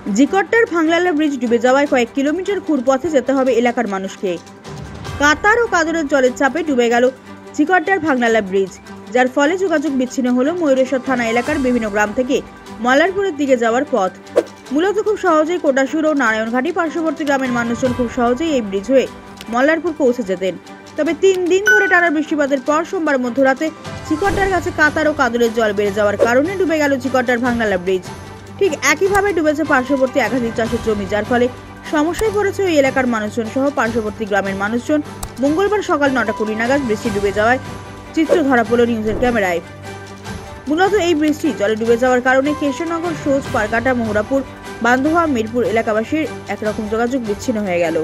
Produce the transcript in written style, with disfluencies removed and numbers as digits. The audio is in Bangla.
জিকট্টার ভাংলালা ব্রিজ ডুবে যাওয়ায় কয়েক কিলোমিটার ঘুরপথে যেতে হবে এলাকার মানুষকে। কাতার ও কাদরের জলের চাপে ডুবে গেল জিকট্টার ভাংলালা ব্রিজ, যার ফলে যোগাযোগ বিচ্ছিন্ন হলো ময়ূরেশ্বর থানা এলাকার বিভিন্ন গ্রাম থেকে মল্লারপুরের দিকে যাওয়ার পথ। মূলত খুব সহজেই কোটাসুর ও নারায়ণঘাটি পার্শ্ববর্তী গ্রামের মানুষজন খুব সহজেই এই ব্রিজ হয়ে মল্লারপুর পৌঁছে যেতেন। তবে 3 দিন ধরে টানা বৃষ্টিপাতের পর সোমবার মধ্যরাতে জিকট্টার কাছে কাতার ও কাদরের জল বেড়ে যাওয়ার কারণে ডুবে গেল জিকট্টার ভাংলালা ব্রিজ। ঠিক একইভাবে ডুবেছে পার্শ্ববর্তী একাধিক চাষের জমি, যার ফলে সমস্যায় পড়েছে ওই এলাকার মানুষজন সহ পার্শ্ববর্তী গ্রামের মানুষজন। মঙ্গলবার সকাল 9:20 নাগাদ বৃষ্টি ডুবে যাওয়ায় চিত্র ধরা পড়ল নিউজের ক্যামেরায়। মূলত এই বৃষ্টি জলে ডুবে যাওয়ার কারণে কেশরনগর, সোজ, পারকাটা, মহুরাপুর, বান্ধোয়া, মিরপুর এলাকাবাসীর একরকম যোগাযোগ বিচ্ছিন্ন হয়ে গেল।